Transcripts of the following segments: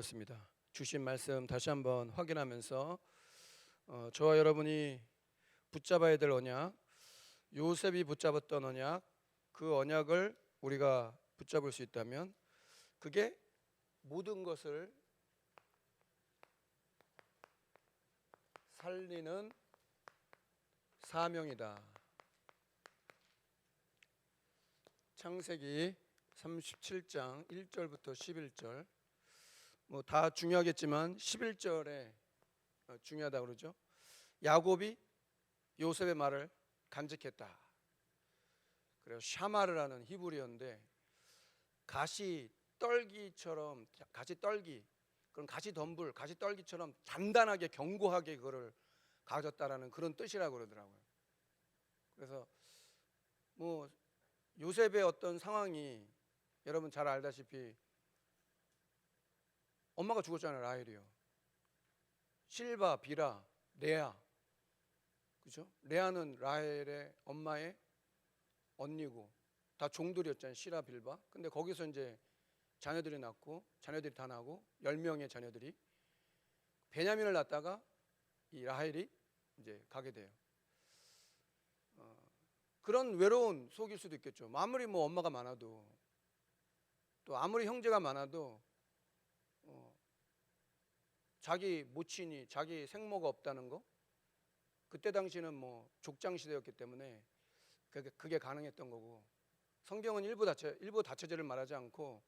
그렇습니다. 주신 말씀 다시 한번 확인하면서 저와 여러분이 붙잡아야 될 언약, 요셉이 붙잡았던 언약, 그 언약을 우리가 붙잡을 수 있다면 그게 모든 것을 살리는 사명이다. 창세기 37장 1절부터 11절, 뭐 다 중요하겠지만 11절에 중요하다고 그러죠. 야곱이 요셉의 말을 간직했다. 그래서 샤마르라는 히브리어인데 가시 떨기처럼, 가시 떨기, 그런 가시 덤불, 가시 떨기처럼 단단하게 견고하게 그거를 가졌다라는 그런 뜻이라고 그러더라고요. 그래서 뭐 요셉의 어떤 상황이 여러분 잘 알다시피 엄마가 죽었잖아요. 라헬이요. 실바, 비라, 레아, 그죠? 레아는 라헬의 엄마의 언니고 다 종들이었잖아요. 시라, 빌바. 근데 거기서 이제 자녀들이 낳고, 자녀들이 다 나고 10명의 자녀들이 베냐민을 낳다가 이 라헬이 이제 가게 돼요. 그런 외로운 속일 수도 있겠죠. 아무리 뭐 엄마가 많아도, 또 아무리 형제가 많아도 자기 모친이, 자기 생모가 없다는 거, 그때 당시는 뭐 족장 시대였기 때문에 그게 가능했던 거고, 성경은 일부 다처제를 말하지 않고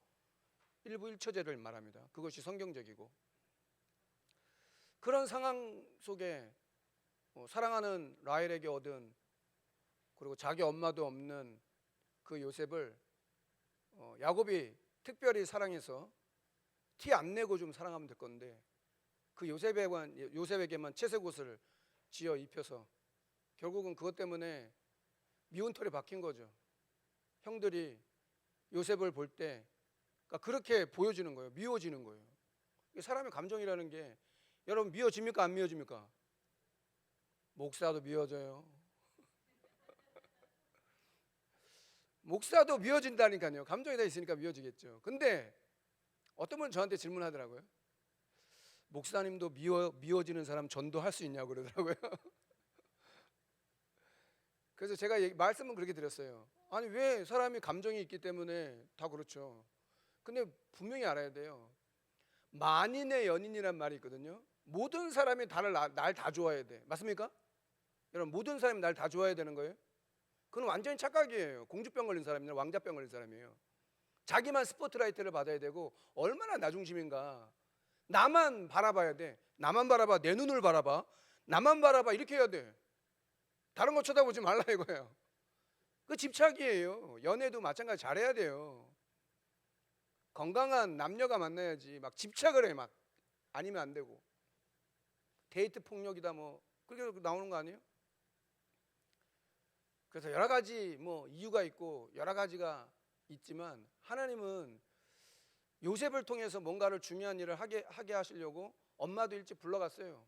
일부 일처제를 말합니다. 그것이 성경적이고, 그런 상황 속에 사랑하는 라헬에게 얻은, 그리고 자기 엄마도 없는 그 요셉을 야곱이 특별히 사랑해서 티 안 내고 좀 사랑하면 될 건데, 그 요셉에게만 채색 옷을 지어 입혀서 결국은 그것 때문에 미운 털이 박힌 거죠. 형들이 요셉을 볼 때 그렇게 보여지는 거예요. 미워지는 거예요. 사람의 감정이라는 게, 여러분 미워집니까 안 미워집니까? 목사도 미워져요. 목사도 미워진다니까요. 감정이 다 있으니까 미워지겠죠. 근데 어떤 분은 저한테 질문하더라고요. 목사님도 미워지는 사람 전도할 수 있냐고 그러더라고요. 그래서 제가 말씀은 그렇게 드렸어요. 아니, 왜 사람이 감정이 있기 때문에 다 그렇죠. 근데 분명히 알아야 돼요. 만인의 연인이란 말이 있거든요. 모든 사람이 날 다 좋아해야 돼. 맞습니까? 여러분, 모든 사람이 날 다 좋아해야 되는 거예요? 그건 완전히 착각이에요. 공주병 걸린 사람이나 왕자병 걸린 사람이에요. 자기만 스포트라이트를 받아야 되고, 얼마나 나중심인가. 나만 바라봐야 돼. 나만 바라봐. 내 눈을 바라봐. 나만 바라봐. 이렇게 해야 돼. 다른 거 쳐다보지 말라 이거예요. 그 집착이에요. 연애도 마찬가지 잘해야 돼요. 건강한 남녀가 만나야지 막 집착을 해. 막 아니면 안 되고. 데이트 폭력이다 뭐 그렇게 나오는 거 아니에요? 그래서 여러 가지 뭐 이유가 있고 여러 가지가 있지만, 하나님은 요셉을 통해서 뭔가를 중요한 일을 하게 하시려고 엄마도 일찍 불러갔어요.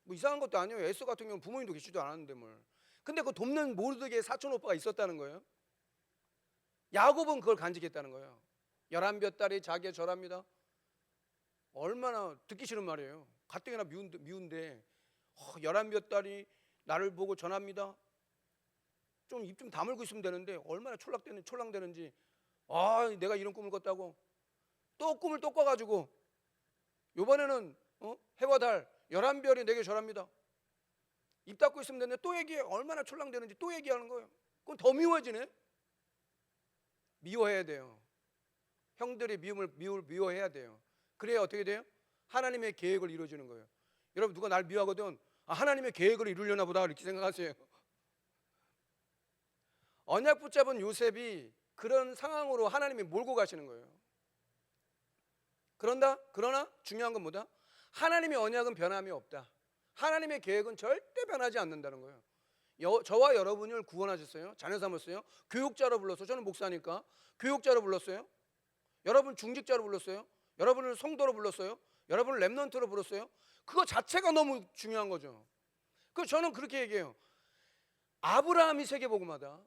뭐 이상한 것도 아니에요. 에스더 같은 경우는 부모님도 계시지도 않았는데 뭘. 근데 그 돕는 모르드게의 사촌 오빠가 있었다는 거예요. 야곱은 그걸 간직했다는 거예요. 11몇 달이 자기의 절합니다. 얼마나 듣기 싫은 말이에요. 가뜩이나 미운데 11몇 달이 나를 보고 전합니다. 좀 입 좀 다물고 있으면 되는데 얼마나 촐랑대는지. 아, 내가 이런 꿈을 꿨다고. 또 꿈을 또 꿔가지고 요번에는 해와 달 11별이 내게 절합니다. 입 닫고 있으면 되는데 또 얘기해. 얼마나 촐랑대는지 또 얘기하는 거예요. 그럼 더 미워지네. 미워해야 돼요. 형들이 미워해야 돼요. 그래야 어떻게 돼요? 하나님의 계획을 이루어지는 거예요. 여러분, 누가 날 미워하거든, 하나님의 계획을 이루려나 보다 이렇게 생각하세요. 언약 붙잡은 요셉이 그런 상황으로 하나님이 몰고 가시는 거예요. 그러나 중요한 건 뭐다? 하나님의 언약은 변함이 없다. 하나님의 계획은 절대 변하지 않는다는 거예요. 저와 여러분을 구원하셨어요. 자녀 삼았어요. 교육자로 불렀어요. 저는 목사니까 교육자로 불렀어요. 여러분 중직자로 불렀어요. 여러분을 성도로 불렀어요. 여러분을 렘넌트로 불렀어요. 그거 자체가 너무 중요한 거죠. 그래서 저는 그렇게 얘기해요. 아브라함이 세계복음하다.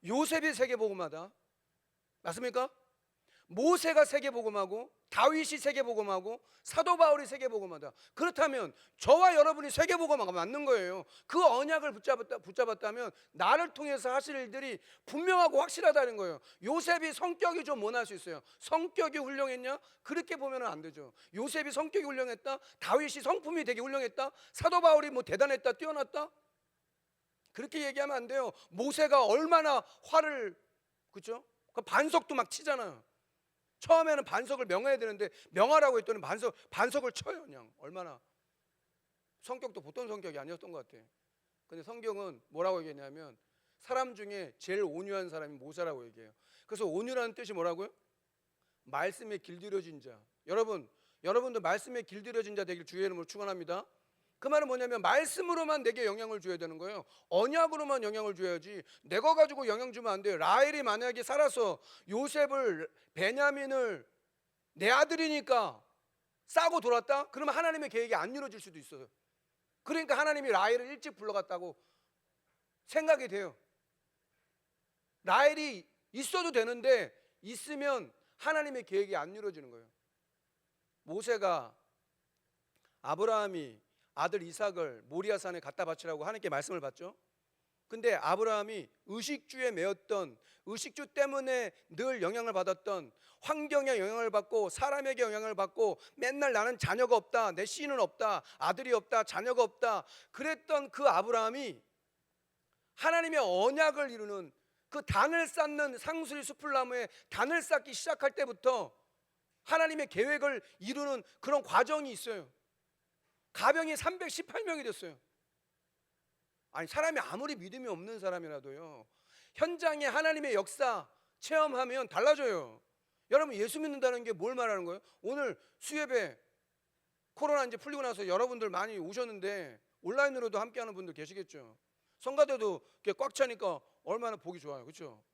요셉이 세계복음하다. 맞습니까? 모세가 세계복음하고 다윗이 세계복음하고 사도 바울이 세계복음하다. 그렇다면 저와 여러분이 세계복음하고 맞는 거예요. 그 언약을 붙잡았다면 나를 통해서 하실 일들이 분명하고 확실하다는 거예요. 요셉이 성격이 좀 모난 수 있어요. 성격이 훌륭했냐? 그렇게 보면 안 되죠. 요셉이 성격이 훌륭했다? 다윗이 성품이 되게 훌륭했다? 사도 바울이 뭐 대단했다? 뛰어났다? 그렇게 얘기하면 안 돼요. 모세가 얼마나 화를, 그렇죠? 반석도 막 치잖아요. 처음에는 반석을 명해야 되는데 명하라고 했더니 반석을 쳐요. 그냥 얼마나 성격도 보통 성격이 아니었던 것 같아. 근데 성경은 뭐라고 얘기했냐면 사람 중에 제일 온유한 사람이 모세라고 얘기해요. 그래서 온유라는 뜻이 뭐라고요? 말씀에 길들여진 자. 여러분도 말씀에 길들여진 자 되길 주의 이름으로 축원합니다. 그 말은 뭐냐면 말씀으로만 내게 영향을 줘야 되는 거예요. 언약으로만 영향을 줘야지 내가 가지고 영향 주면 안 돼요. 라헬이 만약에 살아서 요셉을, 베냐민을 내 아들이니까 싸고 돌았다? 그러면 하나님의 계획이 안 이루어질 수도 있어요. 그러니까 하나님이 라헬을 일찍 불러갔다고 생각이 돼요. 라헬이 있어도 되는데 있으면 하나님의 계획이 안 이루어지는 거예요. 모세가 아브라함이 아들 이삭을 모리아산에 갖다 바치라고 하나님께 말씀을 받죠. 근데 아브라함이 의식주에 매였던, 의식주 때문에 늘 영향을 받았던, 환경에 영향을 받고 사람에게 영향을 받고 맨날 나는 자녀가 없다, 내 씨는 없다, 아들이 없다, 자녀가 없다 그랬던 그 아브라함이 하나님의 언약을 이루는 그 단을 쌓는 상수리 수풀나무에 단을 쌓기 시작할 때부터 하나님의 계획을 이루는 그런 과정이 있어요. 가병이 318명이 됐어요. 아니 사람이 아무리 믿음이 없는 사람이라도요 현장에 하나님의 역사 체험하면 달라져요. 여러분 예수 믿는다는 게 뭘 말하는 거예요? 오늘 수예배 코로나 이제 풀리고 나서 여러분들 많이 오셨는데 온라인으로도 함께하는 분들 계시겠죠. 성가대도 이렇게 꽉 차니까 얼마나 보기 좋아요. 그렇죠?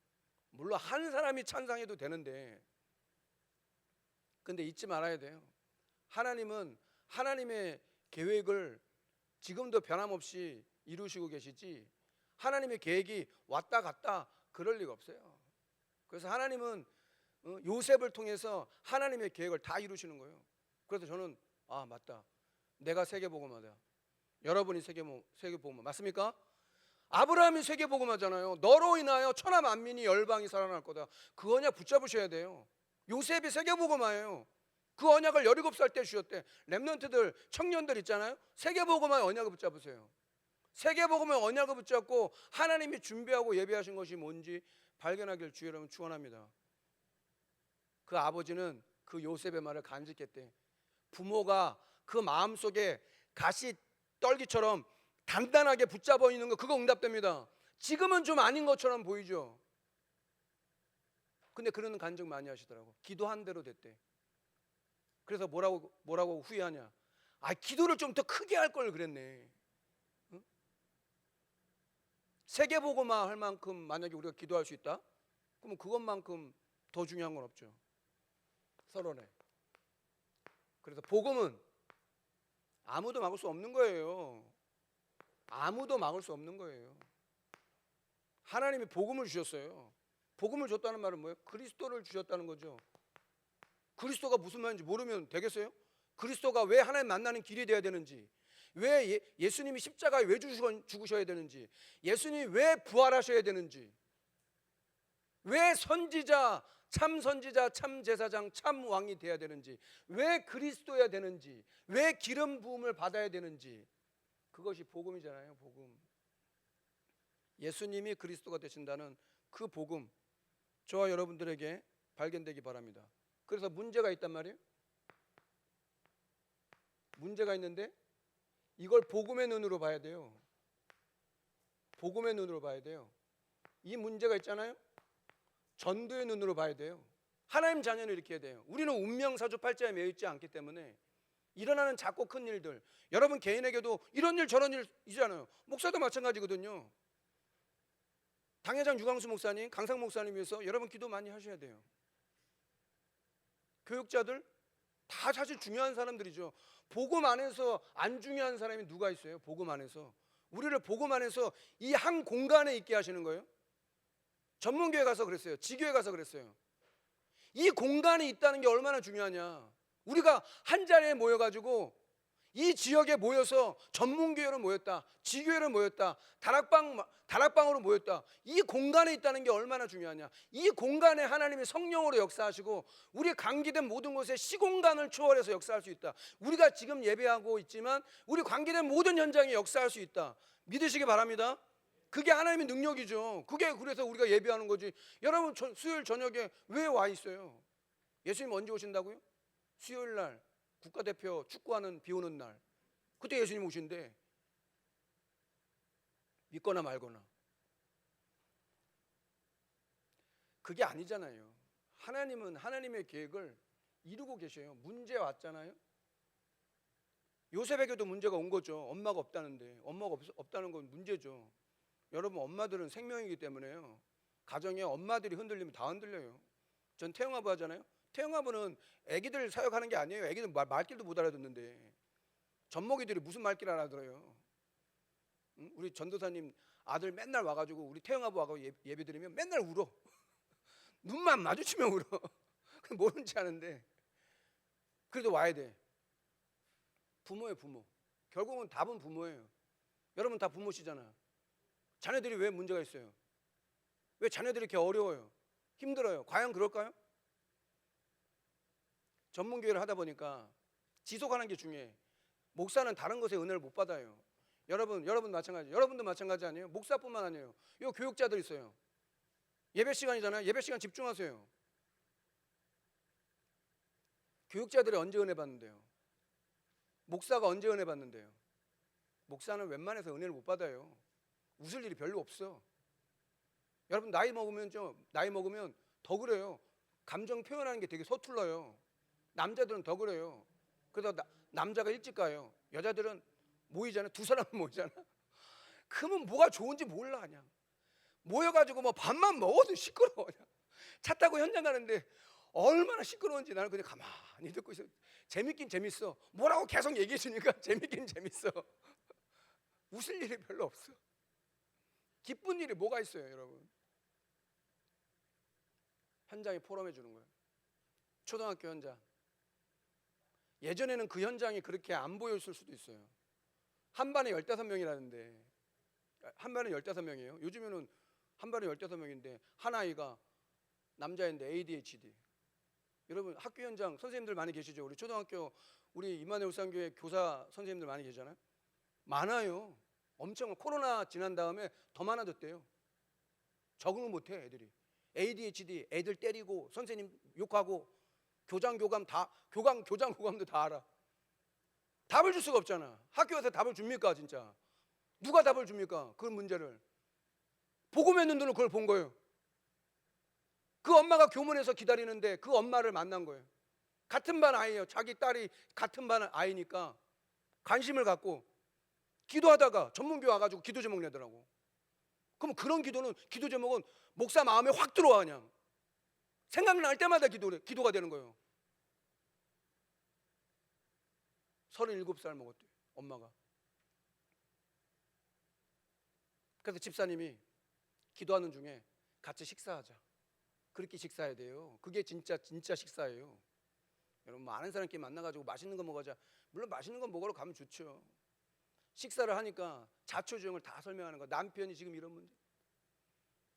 물론 한 사람이 찬양해도 되는데 근데 잊지 말아야 돼요. 하나님은 하나님의 계획을 지금도 변함없이 이루시고 계시지 하나님의 계획이 왔다 갔다 그럴 리가 없어요. 그래서 하나님은 요셉을 통해서 하나님의 계획을 다 이루시는 거예요. 그래서 저는 아 맞다, 내가 세계복음하다. 여러분이 세계복음 맞습니까? 아브라함이 세계복음하잖아요. 너로 인하여 천하 만민이 열방이 살아날 거다. 그 언약 붙잡으셔야 돼요. 요셉이 세계복음화예요. 그 언약을 17살 때 주셨대. 렘넌트들, 청년들 있잖아요. 세계복음화의 언약을 붙잡으세요. 세계복음의 언약을 붙잡고 하나님이 준비하고 예비하신 것이 뭔지 발견하길 주의 여러분 축원합니다. 그 아버지는 그 요셉의 말을 간직했대. 부모가 그 마음속에 가시 떨기처럼 단단하게 붙잡아 있는 거 그거 응답됩니다. 지금은 좀 아닌 것처럼 보이죠. 근데 그런 간증 많이 하시더라고. 기도한 대로 됐대. 그래서 뭐라고 후회하냐? 아 기도를 좀 더 크게 할 걸 그랬네. 응? 세계복음화 할 만큼 만약에 우리가 기도할 수 있다? 그러면 그것만큼 더 중요한 건 없죠. 서론에. 그래서 복음은 아무도 막을 수 없는 거예요. 아무도 막을 수 없는 거예요. 하나님이 복음을 주셨어요. 복음을 줬다는 말은 뭐예요? 그리스도를 주셨다는 거죠. 그리스도가 무슨 말인지 모르면 되겠어요? 그리스도가 왜 하나님 만나는 길이 돼야 되는지, 왜 예수님이 십자가에 왜 죽으셔야 되는지, 예수님이 왜 부활하셔야 되는지, 왜 선지자, 참 제사장, 참 왕이 돼야 되는지, 왜 그리스도야 되는지, 왜 기름 부음을 받아야 되는지, 그것이 복음이잖아요. 복음. 예수님이 그리스도가 되신다는 그 복음 저와 여러분들에게 발견되기 바랍니다. 그래서 문제가 있단 말이에요. 문제가 있는데 이걸 복음의 눈으로 봐야 돼요. 복음의 눈으로 봐야 돼요. 이 문제가 있잖아요. 전도의 눈으로 봐야 돼요. 하나님 자녀는 이렇게 해야 돼요. 우리는 운명 사주팔자에 매여 있지 않기 때문에 일어나는 작고 큰 일들, 여러분 개인에게도 이런 일 저런 일 있잖아요. 목사도 마찬가지거든요. 당회장 유광수 목사님, 강상 목사님 위해서 여러분 기도 많이 하셔야 돼요. 교육자들 다 사실 중요한 사람들이죠. 복음 안에서 안 중요한 사람이 누가 있어요? 복음 안에서. 우리를 복음 안에서 이 한 공간에 있게 하시는 거예요. 전문교회 가서 그랬어요. 지교회 가서 그랬어요. 이 공간이 있다는 게 얼마나 중요하냐. 우리가 한 자리에 모여가지고 이 지역에 모여서 전문교회로 모였다, 지교회로 모였다, 다락방으로 모였다. 이 공간에 있다는 게 얼마나 중요하냐. 이 공간에 하나님이 성령으로 역사하시고 우리 관계된 모든 곳에 시공간을 초월해서 역사할 수 있다. 우리가 지금 예배하고 있지만 우리 관계된 모든 현장에 역사할 수 있다. 믿으시기 바랍니다. 그게 하나님의 능력이죠. 그게 그래서 우리가 예배하는 거지. 여러분 수요일 저녁에 왜 와 있어요? 예수님 언제 오신다고요? 수요일 날 국가대표 축구하는 비 오는 날, 그때 예수님 오신대. 믿거나 말거나. 그게 아니잖아요. 하나님은 하나님의 계획을 이루고 계셔요. 문제 왔잖아요. 요셉에게도 문제가 온 거죠. 엄마가 없다는데. 엄마가 없다는 건 문제죠. 여러분, 엄마들은 생명이기 때문에요. 가정에 엄마들이 흔들리면 다 흔들려요. 전 태영아부 하잖아요. 태영아부는 애기들 사역하는 게 아니에요. 애기들 말귀도 못 알아듣는데 젖먹이들이 무슨 말귀를 알아들어요. 응? 우리 전도사님 아들 맨날 와가지고 우리 태영아부하고 예배 드리면 맨날 울어. 눈만 마주치면 울어. 모른지 아는데 그래도 와야 돼. 부모예요, 부모. 결국은 답은 부모예요. 여러분 다 부모시잖아. 자녀들이 왜 문제가 있어요? 왜 자녀들이 이렇게 어려워요? 힘들어요? 과연 그럴까요? 전문교회를 하다 보니까 지속하는 게 중요해. 목사는 다른 것에 은혜를 못 받아요. 여러분 마찬가지. 여러분도 마찬가지 아니에요? 목사뿐만 아니에요. 요 교육자들 있어요. 예배 시간이잖아요. 예배 시간 집중하세요. 교육자들이 언제 은혜 받는데요? 목사가 언제 은혜 받는데요? 목사는 웬만해서 은혜를 못 받아요. 웃을 일이 별로 없어. 여러분 나이 먹으면 더 그래요. 감정 표현하는 게 되게 서툴러요. 남자들은 더 그래요. 그래서 남자가 일찍 가요. 여자들은 모이잖아. 두 사람 모이잖아. 그러면 뭐가 좋은지 몰라. 그냥 모여가지고 뭐 밥만 먹어도 시끄러워. 그냥. 차 타고 현장 가는데 얼마나 시끄러운지 나는 그냥 가만히 듣고 있어. 재밌긴 재밌어. 뭐라고 계속 얘기해 주니까 재밌긴 재밌어. 웃을 일이 별로 없어. 기쁜 일이 뭐가 있어요, 여러분? 현장에 포럼해 주는 거예요. 초등학교 현장. 예전에는 그 현장이 그렇게 안 보였을 수도 있어요. 한 반에 15명이라는데 한 반에 15명이에요. 요즘에는 한 반에 15명인데 한 아이가 남자인데 ADHD. 여러분 학교 현장 선생님들 많이 계시죠? 우리 초등학교 우리 이만희 울산교회 교사 선생님들 많이 계시잖아요. 많아요. 엄청 코로나 지난 다음에 더 많아졌대요. 적응을 못해 애들이. ADHD 애들 때리고 선생님 욕하고 교장 교감도 다 알아. 답을 줄 수가 없잖아. 학교에서 답을 줍니까 진짜? 누가 답을 줍니까? 그 문제를. 복음의 눈으로 그걸 본 거예요. 그 엄마가 교문에서 기다리는데 그 엄마를 만난 거예요. 같은 반 아이예요. 자기 딸이 같은 반 아이니까 관심을 갖고 기도하다가 전문교 와가지고 기도 제목 내더라고. 그럼 그런 기도 제목은 목사 마음에 확 들어와. 그냥 생각날 때마다 기도가 되는 거예요. 37살 먹었대요, 엄마가. 그래서 집사님이 기도하는 중에 같이 식사하자. 그렇게 식사해야 돼요. 그게 진짜 식사예요. 여러분 많은 사람끼리 만나가지고 맛있는 거 먹어자. 물론 맛있는 거 먹으러 가면 좋죠. 식사를 하니까 자초지종을 다 설명하는 거. 남편이 지금 이런 문제.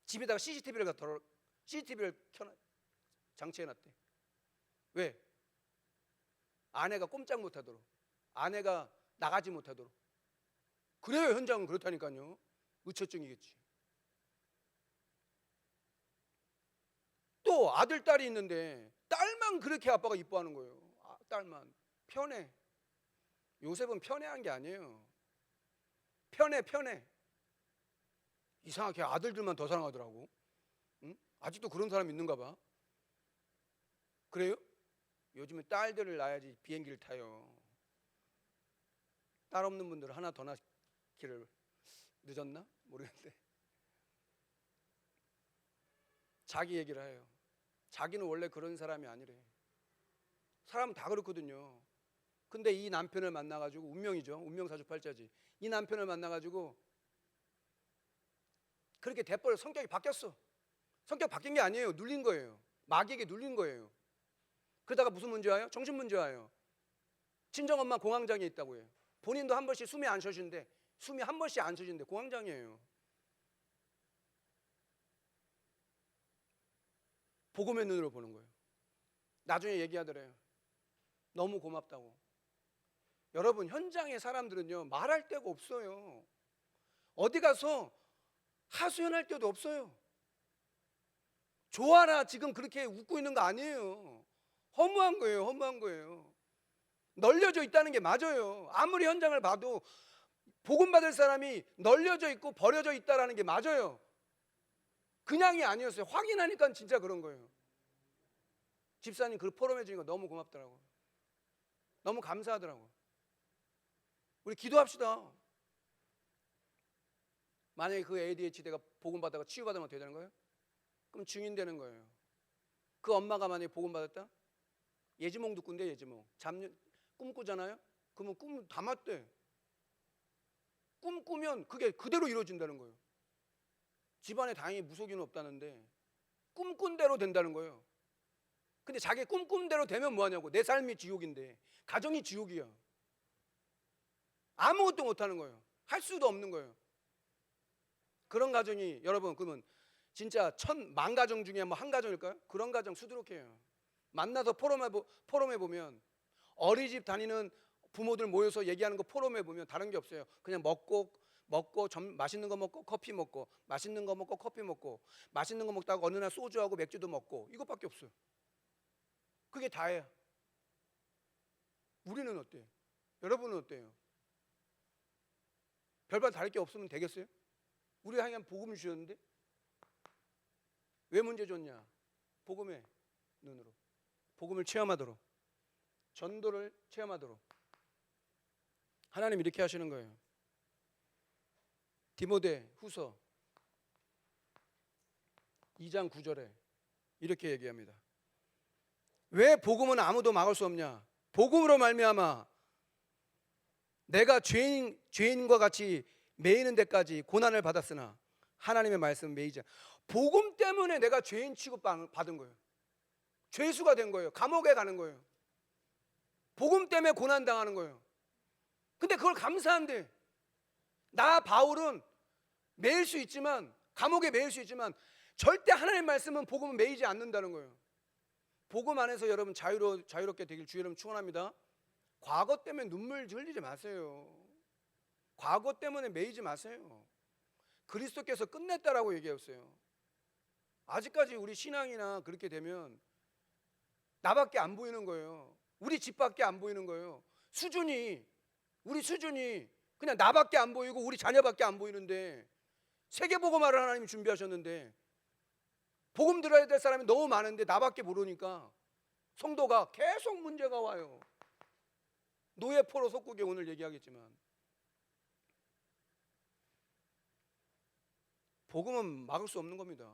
집에다가 CCTV를 장치해놨대. 왜? 아내가 꼼짝 못하도록. 아내가 나가지 못하도록. 그래요. 현장은 그렇다니까요. 의처증이겠지. 또 아들 딸이 있는데 딸만 그렇게 아빠가 이뻐하는 거예요. 딸만 편해. 요셉은 편해한 게 아니에요. 편해. 이상하게 아들들만 더 사랑하더라고. 응? 아직도 그런 사람 있는가 봐. 그래요? 요즘에 딸들을 낳아야지 비행기를 타요. 딸 없는 분들은 하나 더 낳기를 늦었나? 모르겠는데 자기 얘기를 해요. 자기는 원래 그런 사람이 아니래. 사람은 다 그렇거든요. 근데 이 남편을 만나가지고 운명이죠. 운명사주팔자지. 이 남편을 만나가지고 그렇게 돼버려. 성격이 바뀌었어. 성격 바뀐 게 아니에요. 눌린 거예요. 마귀에게 눌린 거예요. 그러다가 무슨 문제 와요? 정신 문제 와요. 친정엄마 공황장애 있다고 해요. 본인도 한 번씩 숨이 안 쉬어지는데, 숨이 한 번씩 안 쉬어지는데 공황장애예요. 복음의 눈으로 보는 거예요. 나중에 얘기하더래요. 너무 고맙다고. 여러분, 현장의 사람들은요, 말할 데가 없어요. 어디 가서 하소연할 데도 없어요. 좋아라 지금 그렇게 웃고 있는 거 아니에요. 허무한 거예요. 허무한 거예요. 널려져 있다는 게 맞아요. 아무리 현장을 봐도 복음 받을 사람이 널려져 있고 버려져 있다라는 게 맞아요. 그냥이 아니었어요. 확인하니까 진짜 그런 거예요. 집사님 그 포럼해 주니까 너무 고맙더라고요. 너무 감사하더라고요. 우리 기도합시다. 만약에 그 ADHD가 복음 받다가 치유받으면 어떻게 되는 거예요? 그럼 증인 되는 거예요. 그 엄마가 만약에 복음 받았다? 예지몽도 꾼대. 예지몽 꿈 꾸잖아요? 그러면 꿈 다 맞대. 꿈 꾸면 그게 그대로 이루어진다는 거예요. 집안에 다행히 무속인은 없다는데 꿈꾼 대로 된다는 거예요. 근데 자기 꿈꾼 대로 되면 뭐하냐고. 내 삶이 지옥인데, 가정이 지옥이야. 아무것도 못하는 거예요. 할 수도 없는 거예요. 그런 가정이, 여러분, 그러면 진짜 1000만 가정 중에 뭐 한 가정일까요? 그런 가정 수두룩해요. 만나서 포럼에 보면, 어린이집 다니는 부모들 모여서 얘기하는 거 포럼에 보면 다른 게 없어요. 그냥 먹고 맛있는 거 먹고 커피 먹고, 맛있는 거 먹고 커피 먹고, 맛있는 거 먹다가 어느 날 소주하고 맥주도 먹고, 이것밖에 없어요. 그게 다예요. 우리는 어때요? 여러분은 어때요? 별반 다를 게 없으면 되겠어요? 우리 하여간 복음을 주셨는데 왜 문제 줬냐? 복음의 눈으로, 복음을 체험하도록, 전도를 체험하도록 하나님 이렇게 하시는 거예요. 디모데 후서 2장 9절에 이렇게 얘기합니다. 왜 복음은 아무도 막을 수 없냐? 복음으로 말미암아 내가 죄인과 같이 매이는 데까지 고난을 받았으나 하나님의 말씀은 매이지 않아. 복음 때문에 내가 죄인 취급받은 거예요. 죄수가 된 거예요. 감옥에 가는 거예요. 복음 때문에 고난당하는 거예요. 근데 그걸 감사한데, 나 바울은 매일 수 있지만, 감옥에 매일 수 있지만 절대 하나님의 말씀은 복음은 매이지 않는다는 거예요. 복음 안에서 여러분 자유롭게 되길 주 여러분 축원합니다. 과거 때문에 눈물 흘리지 마세요. 과거 때문에 매이지 마세요. 그리스도께서 끝냈다라고 얘기했어요. 아직까지 우리 신앙이나 그렇게 되면 나밖에 안 보이는 거예요. 우리 집밖에 안 보이는 거예요. 우리 수준이 그냥 나밖에 안 보이고 우리 자녀밖에 안 보이는데, 세계복음화를 하나님이 준비하셨는데 복음 들어야 될 사람이 너무 많은데 나밖에 모르니까 성도가 계속 문제가 와요. 노예 포로 속국에 오늘 얘기하겠지만, 복음은 막을 수 없는 겁니다.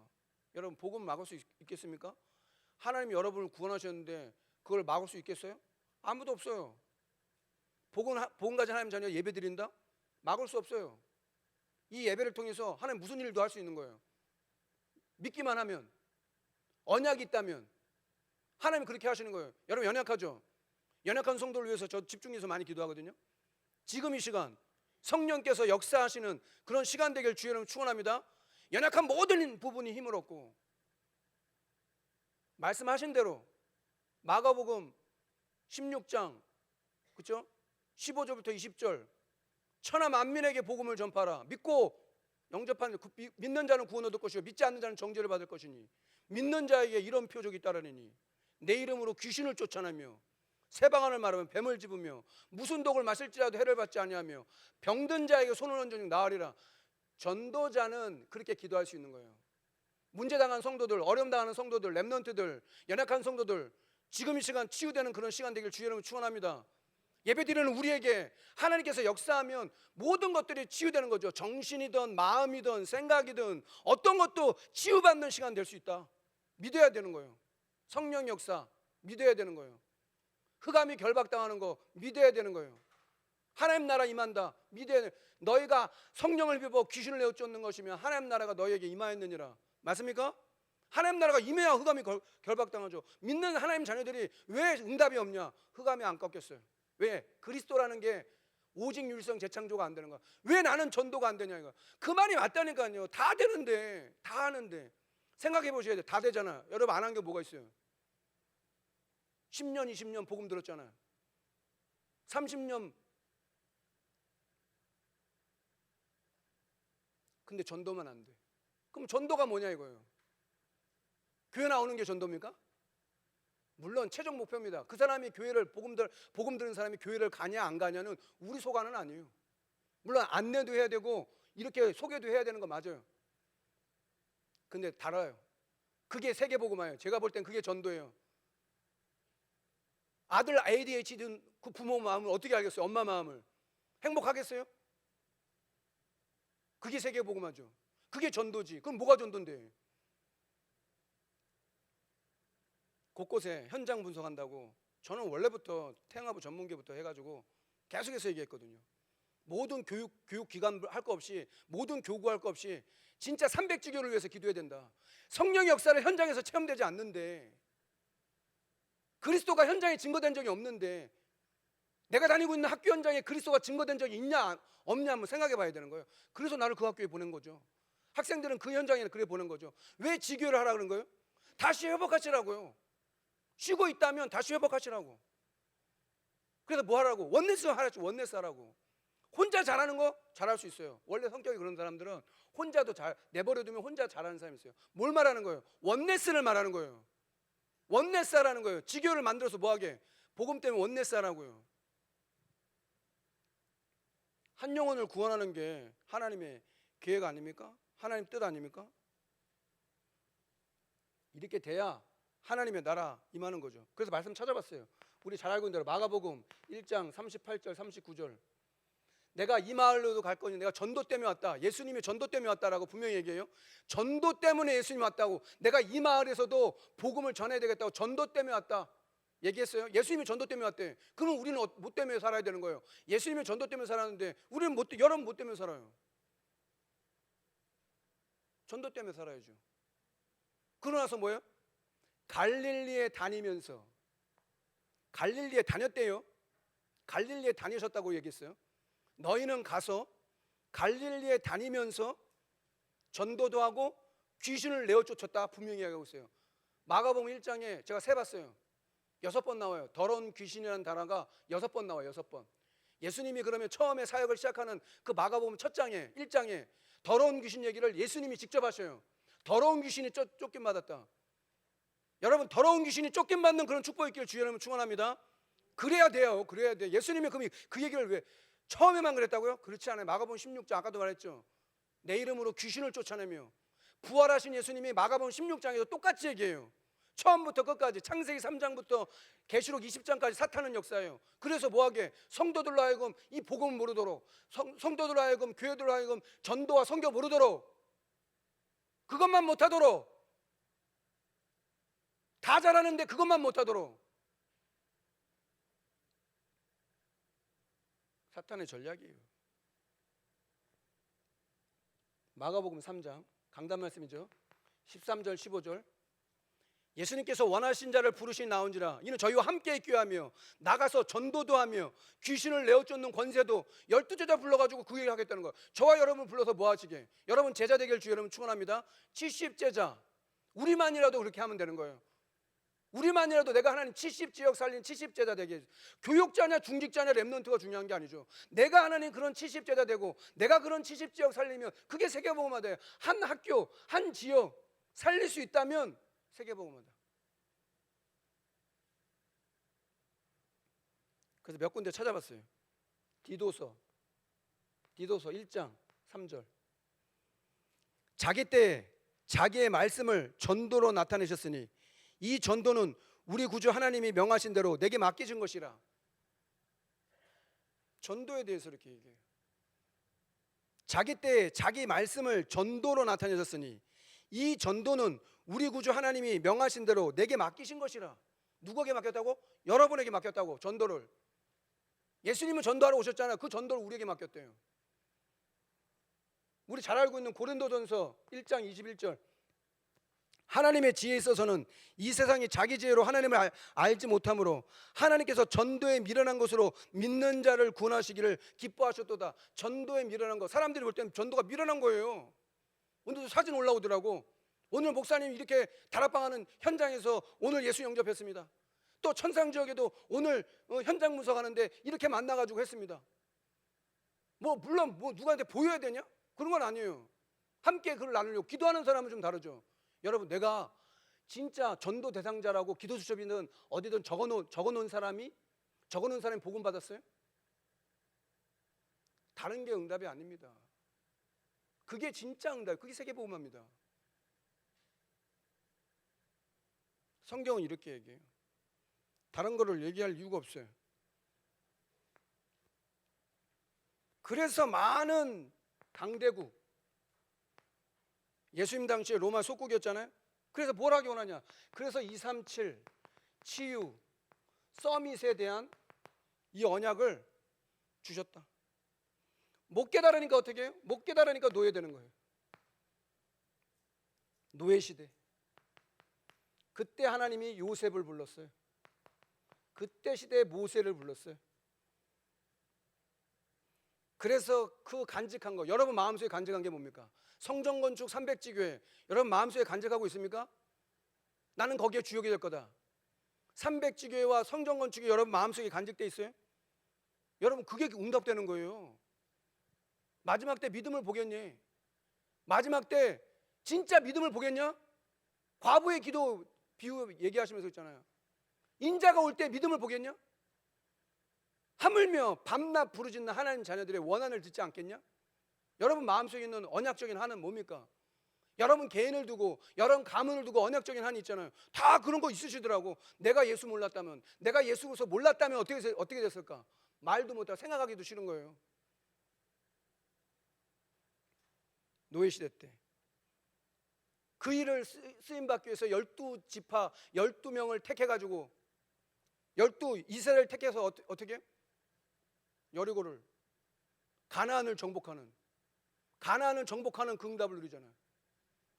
여러분, 복음 막을 수 있겠습니까? 하나님이 여러분을 구원하셨는데 그걸 막을 수 있겠어요? 아무도 없어요. 복음 가진 하나님 자녀 예배 드린다? 막을 수 없어요. 이 예배를 통해서 하나님 무슨 일도 할 수 있는 거예요. 믿기만 하면, 언약이 있다면 하나님 그렇게 하시는 거예요. 여러분 연약하죠? 연약한 성도를 위해서 저 집중해서 많이 기도하거든요. 지금 이 시간 성령께서 역사하시는 그런 시간 되길 주 여러분 축원합니다. 연약한 모든 부분이 힘을 얻고, 말씀하신 대로 마가복음 16장 그렇죠? 15절부터 20절, 천하 만민에게 복음을 전파하라. 믿고 영접하는 믿는 자는 구원 얻을 것이요 믿지 않는 자는 정죄를 받을 것이니 믿는 자에게 이런 표적이 따르니 내 이름으로 귀신을 쫓아내며 새 방언을 말하면 뱀을 집으며 무슨 독을 마실지라도 해를 받지 아니하며 병든 자에게 손을 얹으니 나으리라. 전도자는 그렇게 기도할 수 있는 거예요. 문제당한 성도들, 어려움 당하는 성도들, 렘넌트들, 연약한 성도들, 지금 이 시간 치유되는 그런 시간 되길 주 여러분 축원합니다. 예배드리는 우리에게 하나님께서 역사하면 모든 것들이 치유되는 거죠. 정신이든 마음이든 생각이든 어떤 것도 치유받는 시간 될 수 있다. 믿어야 되는 거예요. 성령 역사 믿어야 되는 거예요. 흑암이 결박당하는 거 믿어야 되는 거예요. 하나님 나라 임한다 믿어야 돼. 너희가 성령을 비워 귀신을 내어 쫓는 것이면 하나님 나라가 너희에게 임하였느니라. 맞습니까? 하나님 나라가 임해야 흑암이 결박당하죠. 믿는 하나님 자녀들이 왜 응답이 없냐? 흑암이 안 꺾였어요. 왜? 그리스도라는 게 오직 율성 재창조가 안 되는 거야. 왜 나는 전도가 안 되냐 이거. 그 말이 맞다니까요. 다 되는데, 다 하는데. 생각해 보셔야 돼. 다 되잖아. 여러분 안 한 게 뭐가 있어요? 10년, 20년 복음 들었잖아요. 30년. 근데 전도만 안 돼. 그럼 전도가 뭐냐 이거예요. 교회 나오는 게 전도입니까? 물론 최종 목표입니다. 그 사람이 교회를 복음 들은 사람이 교회를 가냐 안 가냐는 우리 소관은 아니에요. 물론 안내도 해야 되고 이렇게 소개도 해야 되는 거 맞아요. 근데 달라요. 그게 세계 복음화예요. 제가 볼 땐 그게 전도예요. 아들 ADHD 든 그 부모 마음을 어떻게 알겠어요? 엄마 마음을. 행복하겠어요? 그게 세계 복음화죠. 그게 전도지. 그럼 뭐가 전도인데? 곳곳에 현장 분석한다고 저는 원래부터 태영아부 전문계부터 해가지고 계속해서 얘기했거든요. 모든 교육기관 할 거 없이, 모든 교구할 거 없이 진짜 300주교를 위해서 기도해야 된다. 성령의 역사를 현장에서 체험되지 않는데, 그리스도가 현장에 증거된 적이 없는데, 내가 다니고 있는 학교 현장에 그리스도가 증거된 적이 있냐 없냐 한번 생각해 봐야 되는 거예요. 그래서 나를 그 학교에 보낸 거죠. 학생들은 그 현장에 그래 보낸 거죠. 왜 지교를 하라 그런 거예요? 다시 회복하시라고요. 쉬고 있다면 다시 회복하시라고. 그래서 뭐 하라고? 원네스 하라고. 원네스 하라고. 혼자 잘하는 거 잘할 수 있어요. 원래 성격이 그런 사람들은 혼자도 잘 내버려두면 혼자 잘하는 사람이 있어요. 뭘 말하는 거예요? 원네스를 말하는 거예요. 원네스 하라는 거예요. 지교를 만들어서 뭐하게? 복음 때문에 원네스 하라고요. 한 영혼을 구원하는 게 하나님의 계획 아닙니까? 하나님 뜻 아닙니까? 이렇게 돼야 하나님의 나라 임하는 거죠. 그래서 말씀 찾아봤어요. 우리 잘 알고 있는 대로 마가복음 1장 38절 39절 내가 이 마을로도 갈 거니 내가 전도 때문에 왔다. 예수님이 전도 때문에 왔다라고 분명히 얘기해요. 전도 때문에 예수님이 왔다고. 내가 이 마을에서도 복음을 전해야 되겠다고. 전도 때문에 왔다 얘기했어요. 예수님이 전도 때문에 왔대. 그럼 우리는 뭐 때문에 살아야 되는 거예요? 예수님이 전도 때문에 살았는데 우리는 여러분 뭐 때문에 살아요? 전도 때문에 살아야죠. 그러고 나서 뭐예요? 갈릴리에 다니면서, 갈릴리에 다녔대요. 갈릴리에 다니셨다고 얘기했어요. 너희는 가서 갈릴리에 다니면서 전도도 하고 귀신을 내어 쫓았다 분명히 얘기하고 있어요. 마가복음 1장에 제가 세봤어요. 6번 나와요. 더러운 귀신이라는 단어가 6번 나와요. 6번. 예수님이 그러면 처음에 사역을 시작하는 그 마가복음 첫 장에 1장에 더러운 귀신 얘기를 예수님이 직접 하셔요. 더러운 귀신이 쫓김 받았다. 여러분 더러운 귀신이 쫓김 받는 그런 축복이 있기를 주의 이름으로 축원합니다. 그래야 돼요. 그래야 돼. 예수님이 그럼 그 얘기를 왜 처음에만 그랬다고요? 그렇지 않아요. 마가복음 16장 아까도 말했죠. 내 이름으로 귀신을 쫓아내며 부활하신 예수님이 마가복음 16장에도 똑같이 얘기해요. 처음부터 끝까지 창세기 3장부터 계시록 20장까지 사탄은 역사예요. 그래서 뭐하게? 성도들로 하여금 이 복음을 모르도록, 성도들로 하여금 교회들로 하여금 전도와 선교 모르도록, 그것만 못하도록, 다 잘하는데 그것만 못하도록. 사탄의 전략이에요. 마가복음 3장 강단 말씀이죠. 13절 15절 예수님께서 원하신 자를 부르시 나온지라 이는 저희와 함께 있교하며 나가서 전도도 하며 귀신을 내어쫓는 권세도 12제자 불러가지고 그 얘기를 하겠다는 거예요. 저와 여러분 불러서 뭐 하시게? 여러분 제자 되길 주 여러분 축원합니다. 70제자 우리만이라도 그렇게 하면 되는 거예요. 우리만이라도 내가 하나님 70지역 살린 70제자 되게 해주세요. 교육자냐 중직자냐 랩런트가 중요한 게 아니죠. 내가 하나님 그런 70제자 되고 내가 그런 70지역 살리면 그게 세계복음화 돼요. 한 학교 한 지역 살릴 수 있다면 세계복음화다. 그래서 몇 군데 찾아봤어요. 디도서 1장 3절 자기 때에 자기의 말씀을 전도로 나타내셨으니 이 전도는 우리 구주 하나님이 명하신 대로 내게 맡기신 것이라. 전도에 대해서 이렇게 얘기해요. 자기 때에 자기 말씀을 전도로 나타내셨으니 이 전도는 우리 구주 하나님이 명하신 대로 내게 맡기신 것이라. 누구에게 맡겼다고? 여러분에게 맡겼다고. 전도를. 예수님은 전도하러 오셨잖아요. 그 전도를 우리에게 맡겼대요. 우리 잘 알고 있는 고린도전서 1장 21절 하나님의 지혜에 있어서는 이 세상이 자기 지혜로 하나님을 알지 못하므로 하나님께서 전도에 미련한 것으로 믿는 자를 구원하시기를 기뻐하셨도다. 전도에 미련한 것, 사람들이 볼 때는 전도가 미련한 거예요. 오늘도 사진 올라오더라고. 오늘 목사님 이렇게 다락방하는 현장에서 오늘 예수 영접했습니다. 또 천상지역에도 오늘 현장 분석하는데 이렇게 만나가지고 했습니다. 물론 누구한테 보여야 되냐? 그런 건 아니에요. 함께 글을 나누려고. 기도하는 사람은 좀 다르죠. 여러분, 내가 진짜 전도 대상자라고 기도 수첩이든 어디든 적어놓은 사람이 복음 받았어요? 다른 게 응답이 아닙니다. 그게 진짜 응답, 그게 세계 복음화입니다. 성경은 이렇게 얘기해요. 다른 거를 얘기할 이유가 없어요. 그래서 많은 강대국, 예수님 당시에 로마 속국이었잖아요. 그래서 뭘 하기 원하냐? 그래서 237 치유 서밋에 대한 이 언약을 주셨다. 못 깨달으니까 어떻게 해요? 못 깨달으니까 노예되는 거예요. 노예 시대. 그때 하나님이 요셉을 불렀어요. 그때 시대에 모세를 불렀어요. 그래서 그 간직한 거, 여러분 마음속에 간직한 게 뭡니까? 성전 건축 300지 교회, 여러분 마음속에 간직하고 있습니까? 나는 거기에 주역이 될 거다. 300지 교회와 성전 건축이 여러분 마음속에 간직돼 있어요? 여러분 그게 응답되는 거예요. 마지막 때 믿음을 보겠니? 마지막 때 진짜 믿음을 보겠냐? 과부의 기도 비유 얘기하시면서 있잖아요. 인자가 올 때 믿음을 보겠냐? 하물며 밤낮 부르짖는 하나님 자녀들의 원한을 듣지 않겠냐? 여러분 마음속에 있는 언약적인 한은 뭡니까? 여러분 개인을 두고, 여러분 가문을 두고 언약적인 한이 있잖아요. 다 그런 거 있으시더라고. 내가 예수 몰랐다면, 내가 예수로서 몰랐다면 어떻게 됐을까? 말도 못하고 생각하기도 싫은 거예요. 노예시대 때 그 일을 쓰임받기 위해서 12지파 12명을 택해가지고 12 이스라엘 택해서 어떻게 해요? 여리고를 가나안을 정복하는 그 응답을 누리잖아요.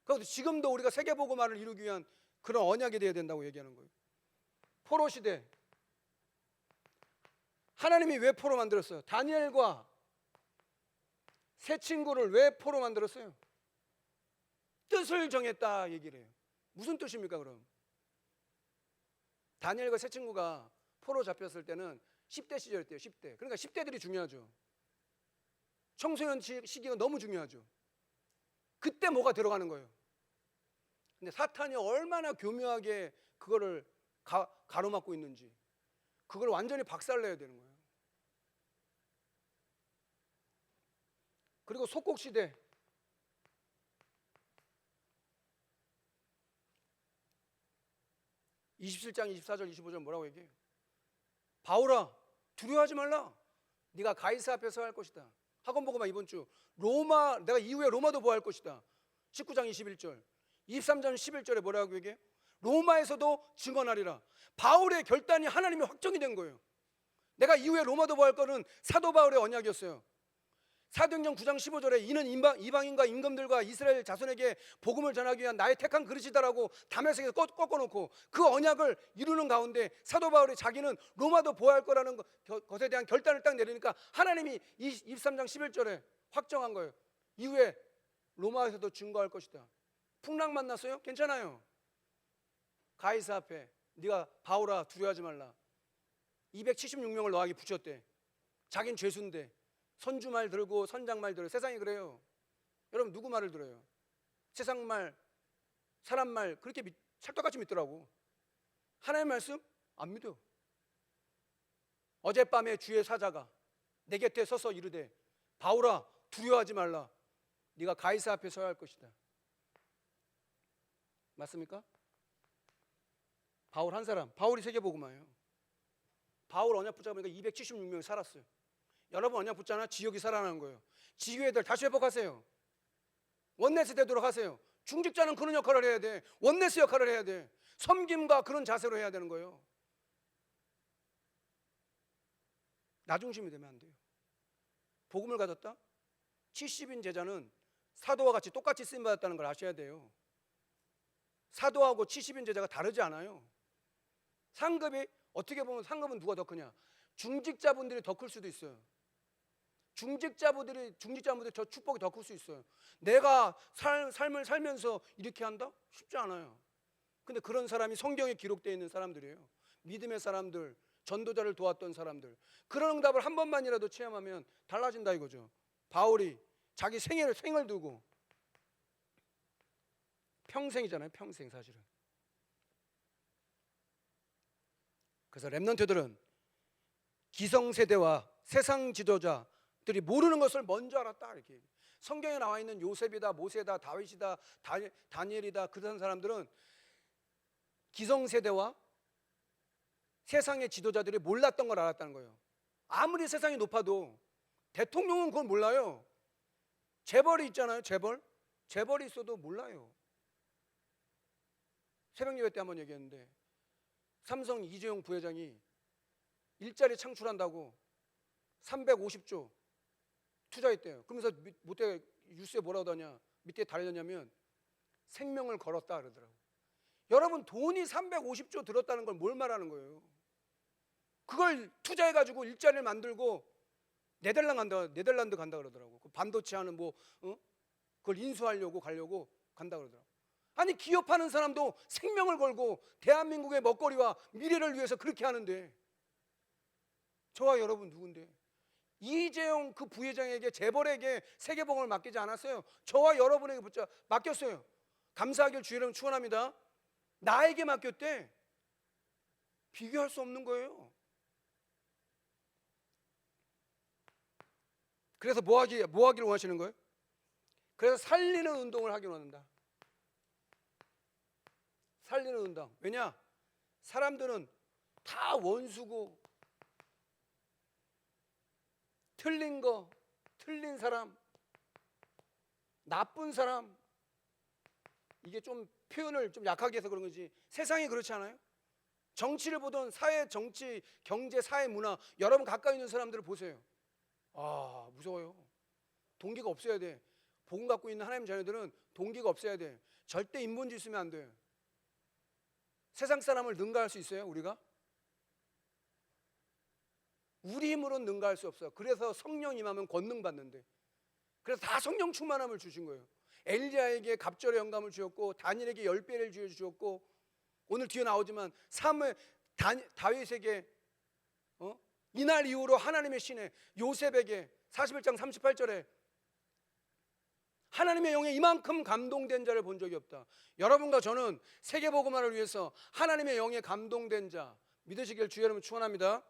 그래서 지금도 우리가 세계복음화를 이루기 위한 그런 언약이 되어야 된다고 얘기하는 거예요. 포로 시대, 하나님이 왜 포로 만들었어요? 다니엘과 세 친구를 왜 포로 만들었어요? 뜻을 정했다 얘기를 해요. 무슨 뜻입니까 그럼? 다니엘과 세 친구가 포로 잡혔을 때는 10대 시절이었대요. 10대. 그러니까 10대들이 중요하죠. 청소년 시기가 너무 중요하죠. 그때 뭐가 들어가는 거예요? 근데 사탄이 얼마나 교묘하게 그거를 가로막고 있는지, 그걸 완전히 박살내야 되는 거예요. 그리고 속국시대, (27장) 24절 25절 뭐라고 얘기해요? 바울아 두려워하지 말라. 네가 가이사 앞에서 할 것이다. 학원 보고만 이번 주 로마, 내가 이후에 로마도 보호할 것이다. 19장 21절, 23장 11절에 뭐라고 얘기해요? 로마에서도 증언하리라. 바울의 결단이 하나님의 확정이 된 거예요. 내가 이후에 로마도 보호할 거는 사도 바울의 언약이었어요. 사도행전 9장 15절에 이는 이방인과 임금들과 이스라엘 자손에게 복음을 전하기 위한 나의 택한 그릇이다라고 다메섹에서 꺾어놓고 그 언약을 이루는 가운데 사도 바울이 자기는 로마도 보호할 거라는 것에 대한 결단을 딱 내리니까 하나님이 23장 11절에 확정한 거예요. 이후에 로마에서도 증거할 것이다. 풍랑 만났어요? 괜찮아요. 가이사 앞에 네가 바울아 두려워하지 말라. 276명을 너에게 붙였대. 자긴 죄수인데 선주말 들고 선장말 들어요. 세상이 그래요. 여러분 누구 말을 들어요? 세상 말, 사람 말 그렇게 찰떡같이 믿더라고. 하나님의 말씀 안 믿어. 어젯밤에 주의 사자가 내 곁에 서서 이르되 바울아 두려워하지 말라. 네가 가이사 앞에 서야 할 것이다. 맞습니까? 바울 한 사람, 바울이 세계복음화예요. 바울 언약 붙잡으니까 276명이 살았어요. 여러분 언약 붙잖아. 지역이 살아나는 거예요. 지교회들 다시 회복하세요. 원네스 되도록 하세요. 중직자는 그런 역할을 해야 돼. 원네스 역할을 해야 돼. 섬김과 그런 자세로 해야 되는 거예요. 나 중심이 되면 안 돼요. 복음을 가졌다? 70인 제자는 사도와 같이 똑같이 쓰임받았다는 걸 아셔야 돼요. 사도하고 70인 제자가 다르지 않아요. 상급이 어떻게 보면 상급은 누가 더 크냐? 중직자분들이 더 클 수도 있어요. 중직자분들이 저 축복이 더 클 수 있어요. 내가 삶을 살면서 이렇게 한다? 쉽지 않아요. 근데 그런 사람이 성경에 기록되어 있는 사람들이에요. 믿음의 사람들, 전도자를 도왔던 사람들. 그런 응답을 한 번만이라도 체험하면 달라진다 이거죠. 바울이 자기 생을 두고 평생이잖아요. 평생 사실은. 그래서 렘넌트들은 기성세대와 세상 지도자들이 모르는 것을 먼저 알았다 이렇게. 성경에 나와 있는 요셉이다, 모세다, 다윗이다, 다니엘이다 그런 사람들은 기성세대와 세상의 지도자들이 몰랐던 걸 알았다는 거예요. 아무리 세상이 높아도 대통령은 그걸 몰라요. 재벌이 있잖아요. 재벌이 있어도 몰라요. 새벽예배 때 한번 얘기했는데 삼성 이재용 부회장이 일자리 창출한다고 350조 투자했대요. 그러면서 밑에 뉴스에 뭐라고 하냐, 밑에 달렸냐면 생명을 걸었다 그러더라고요. 여러분, 돈이 350조 들었다는 걸 뭘 말하는 거예요? 그걸 투자해가지고 일자리를 만들고 네덜란드 간다 그러더라고. 그 반도체 하는 그걸 인수하려고 가려고 간다 그러더라고. 아니, 기업하는 사람도 생명을 걸고 대한민국의 먹거리와 미래를 위해서 그렇게 하는데 저와 여러분 누군데? 이재용 그 부회장에게, 재벌에게 세계복음을 맡기지 않았어요. 저와 여러분에게 맡겼어요. 감사하길 주의 이름 축원합니다. 나에게 맡겼대. 비교할 수 없는 거예요. 그래서 뭐 하기를 원하시는 거예요? 그래서 살리는 운동을 하기를 원한다. 살리는 운동. 왜냐? 사람들은 다 원수고 틀린 사람, 나쁜 사람, 이게 좀 표현을 좀 약하게 해서 그런 거지 세상이 그렇지 않아요? 정치를 보던 사회, 정치, 경제, 사회, 문화, 여러분 가까이 있는 사람들을 보세요. 아, 무서워요. 동기가 없어야 돼. 복음 갖고 있는 하나님 자녀들은 동기가 없어야 돼. 절대 인본주의 있으면 안 돼요. 세상 사람을 능가할 수 있어요, 우리가? 우리 힘으로는 능가할 수 없어요. 그래서 성령 임하면 권능 받는데, 그래서 다 성령 충만함을 주신 거예요. 엘리야에게 갑절의 영감을 주었고, 다니엘에게 10배를 주었고, 오늘 뒤에 나오지만 다윗에게 이날 이후로 하나님의 신에 요셉에게 41장 38절에 하나님의 영에 이만큼 감동된 자를 본 적이 없다. 여러분과 저는 세계복음화를 위해서 하나님의 영에 감동된 자 믿으시길 주의 이름으로 축원합니다.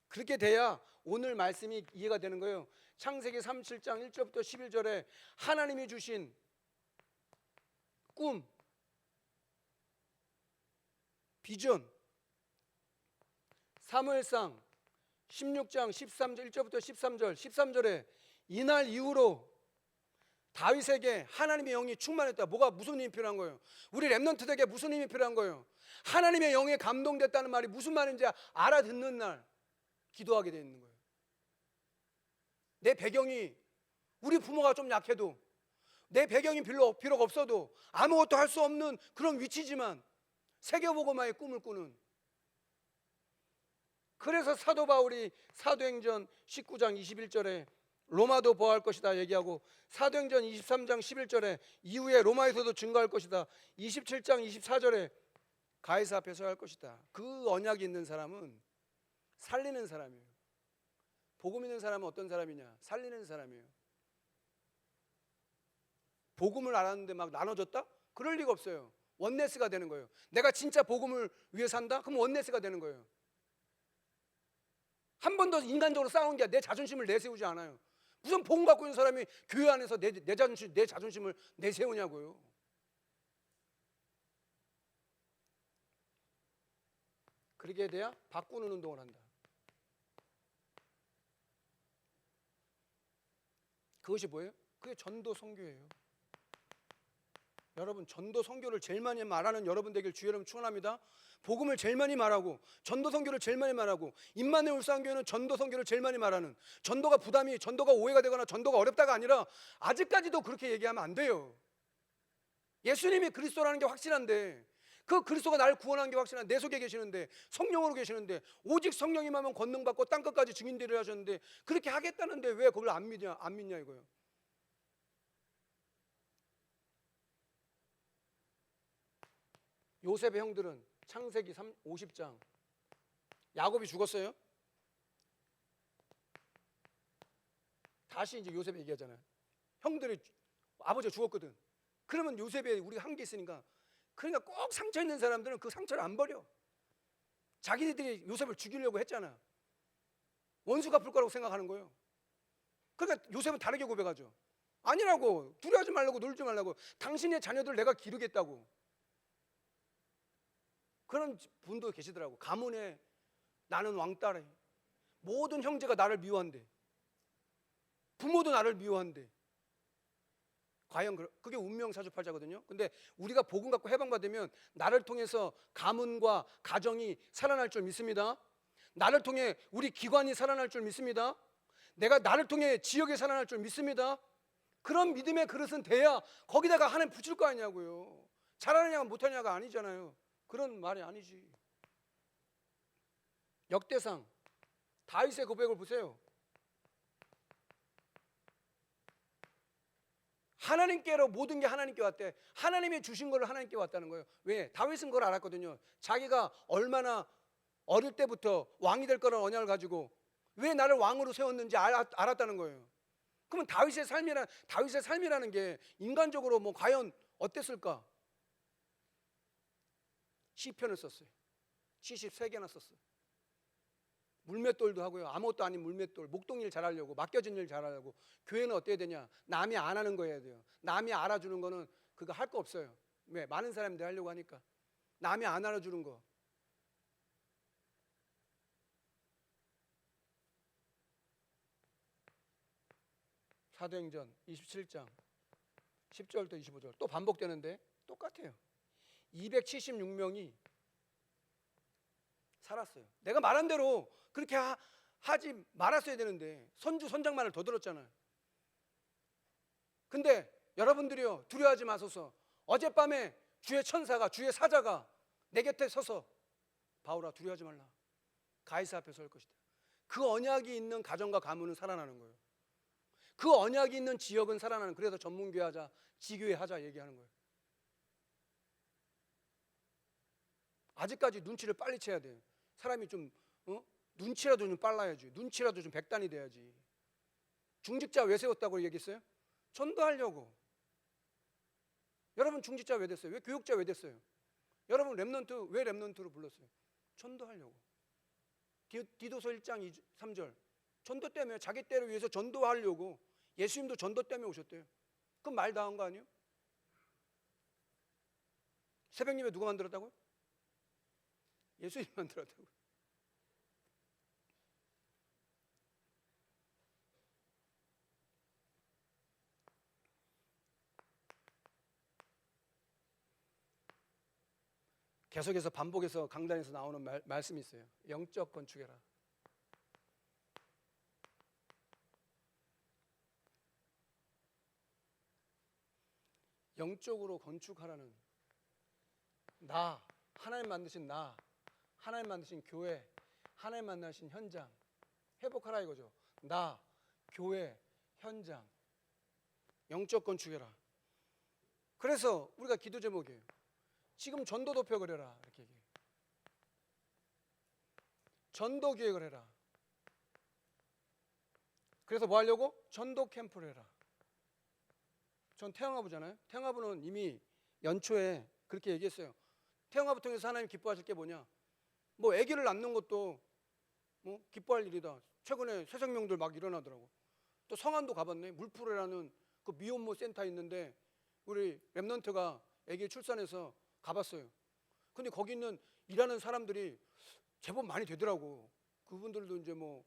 그렇게 돼야 오늘 말씀이 이해가 되는 거예요. 창세기 37장 1절부터 11절에 하나님이 주신 꿈, 비전, 사무엘상 16장 13절 1절부터 13절에 이날 이후로 다윗에게 하나님의 영이 충만했다. 무슨 힘이 필요한 거예요? 우리 렘넌트들에게 무슨 힘이 필요한 거예요? 하나님의 영에 감동됐다는 말이 무슨 말인지 알아듣는 날 기도하게 되는 거예요. 내 배경이, 우리 부모가 좀 약해도, 내 배경이 비록 없어도 아무것도 할 수 없는 그런 위치지만 세계복음화의 꿈을 꾸는, 그래서 사도 바울이 사도행전 19장 21절에 로마도 보할 것이다 얘기하고, 사도행전 23장 11절에 이후에 로마에서도 증거할 것이다, 27장 24절에 가이사 앞에 서야 할 것이다. 그 언약이 있는 사람은 살리는 사람이에요. 복음 있는 사람은 어떤 사람이냐? 살리는 사람이에요. 복음을 알았는데 막 나눠줬다? 그럴 리가 없어요. 원네스가 되는 거예요. 내가 진짜 복음을 위해 산다? 그럼 원네스가 되는 거예요. 한 번도 인간적으로 싸운 게 내 자존심을 내세우지 않아요. 무슨 복음 갖고 있는 사람이 교회 안에서 내 자존심을 내세우냐고요. 그렇게 돼야 바꾸는 운동을 한다. 그것이 뭐예요? 그게 전도 선교예요. 여러분, 전도 선교를 제일 많이 말하는 여러분 되길 주의 이름 축원합니다. 복음을 제일 많이 말하고 전도 선교를 제일 많이 말하고, 임마누엘 울산교회는 전도 선교를 제일 많이 말하는, 전도가 오해가 되거나 전도가 어렵다가 아니라 아직까지도 그렇게 얘기하면 안 돼요. 예수님이 그리스도라는 게 확실한데, 그 그리스도가 나를 구원한 게 확실한 내 속에 계시는데, 성령으로 계시는데, 오직 성령 임하면 권능받고 땅끝까지 증인되리라 하셨는데, 그렇게 하겠다는데 왜 그걸 안 믿냐 이거예요. 요셉의 형들은 창세기 50장, 야곱이 죽었어요. 다시 이제 요셉 얘기하잖아요. 형들이, 아버지가 죽었거든. 그러면 요셉에 우리가 한 게 있으니까, 그러니까 꼭 상처 있는 사람들은 그 상처를 안 버려. 자기들이 요셉을 죽이려고 했잖아. 원수 갚을 거라고 생각하는 거예요. 그러니까 요셉은 다르게 고백하죠. 아니라고, 두려워하지 말라고, 놀지 말라고, 당신의 자녀들 내가 기르겠다고. 그런 분도 계시더라고. 가문에 나는 왕따래, 모든 형제가 나를 미워한대, 부모도 나를 미워한대. 과연 그게 운명사주팔자거든요. 근데 우리가 복음 갖고 해방받으면 나를 통해서 가문과 가정이 살아날 줄 믿습니다. 나를 통해 우리 기관이 살아날 줄 믿습니다. 나를 통해 지역이 살아날 줄 믿습니다. 그런 믿음의 그릇은 돼야 거기다가 하나님 붙일 거 아니냐고요. 잘하느냐가 못하느냐가 아니잖아요. 그런 말이 아니지. 역대상 다윗의 고백을 보세요. 하나님께로 모든 게 하나님께 왔대. 하나님이 주신 걸 하나님께 왔다는 거예요. 왜? 다윗은 그걸 알았거든요. 자기가 얼마나 어릴 때부터 왕이 될 거라는 언약을 가지고 왜 나를 왕으로 세웠는지 알았다는 거예요. 그러면 다윗의 삶이라는 게 인간적으로 뭐 과연 어땠을까? 시편을 썼어요. 73개나 썼어요. 물맷돌도 하고요. 아무것도 아닌 물맷돌, 목동일 잘하려고, 맡겨진 일 잘하려고. 교회는 어때야 되냐? 남이 안 하는 거 해야 돼요. 남이 알아주는 거는 그거 할 거 없어요. 왜? 많은 사람들이 하려고 하니까. 남이 안 알아주는 거. 사도행전 27장 10절부터 25절 또 반복되는데 똑같아요. 276명이 살았어요. 내가 말한 대로 그렇게 하지 말았어야 되는데 선장만을 더 들었잖아요. 근데 여러분들이요, 두려워하지 마소서. 어젯밤에 주의 천사가, 주의 사자가 내 곁에 서서 바울아 두려워하지 말라, 가이사 앞에 설 것이다. 그 언약이 있는 가정과 가문은 살아나는 거예요. 그 언약이 있는 지역은 살아나는. 그래서 전문교회 하자, 지교회 하자 얘기하는 거예요. 아직까지 눈치를 빨리 채야 돼요. 사람이 좀 눈치라도 좀 빨라야지. 눈치라도 좀 백단이 돼야지. 중직자 왜 세웠다고 얘기했어요? 전도하려고. 여러분 중직자 왜 됐어요? 왜 교육자 왜 됐어요? 여러분 렘넌트 왜 렘넌트로 불렀어요? 전도하려고. 디도서 1장 3절 전도 때문에, 자기 때를 위해서 전도하려고. 예수님도 전도 때문에 오셨대요. 그럼 말 다 한 거 아니에요? 새벽 예배 누가 만들었다고요? 예수님이 만들었다고요. 계속해서 반복해서 강단에서 나오는 말씀이 있어요. 영적 건축해라. 영적으로 건축하라는, 하나님 만드신 하나님 만드신 교회, 하나님 만드신 현장 회복하라 이거죠. 교회, 현장, 영적 건축해라. 그래서 우리가 기도 제목이에요. 지금 전도 도표를 해라 이렇게 얘기해요. 전도 기획을 해라. 그래서 뭐 하려고? 전도 캠프를 해라. 전 태영아부잖아요. 태영아부는 이미 연초에 그렇게 얘기했어요. 태영아부 통해서 하나님 기뻐하실 게 뭐냐? 뭐 아기를 낳는 것도 뭐 기뻐할 일이다. 최근에 새 생명들 막 일어나더라고. 또 성안도 가봤네. 물풀이라는 그 미혼모 센터 있는데 우리 랩넌트가 아기 출산해서 가봤어요. 근데 거기 있는 일하는 사람들이 제법 많이 되더라고. 그분들도 이제 뭐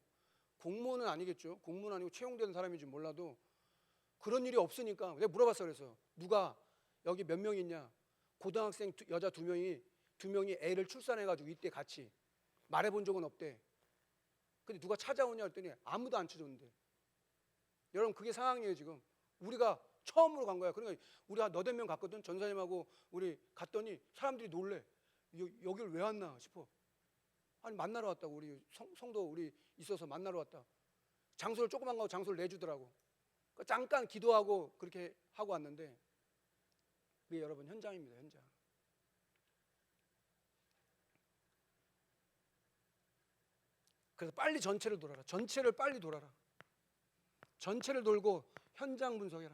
공무원은 아니겠죠. 공무원 아니고 채용되는 사람인지 몰라도 그런 일이 없으니까 내가 물어봤어. 그래서 누가 여기 몇 명 있냐? 고등학생 여자 두 명이 애를 출산해가지고 이때 같이 말해본 적은 없대. 근데 누가 찾아오냐 했더니 아무도 안 찾아온대. 여러분 그게 상황이에요 지금. 우리가 처음으로 간 거야. 그러니까 우리 한 너댓 명 갔거든. 전사님하고 우리 갔더니 사람들이 놀래. 여기를 왜 왔나 싶어. 아니 만나러 왔다고. 우리 성도 우리 있어서 만나러 왔다. 장소를 조그만 거 장소를 내주더라고. 그러니까 잠깐 기도하고 그렇게 하고 왔는데 그게 여러분 현장입니다. 현장. 그래서 빨리 전체를 돌아라. 전체를 빨리 돌아라. 전체를 돌고 현장 분석해라.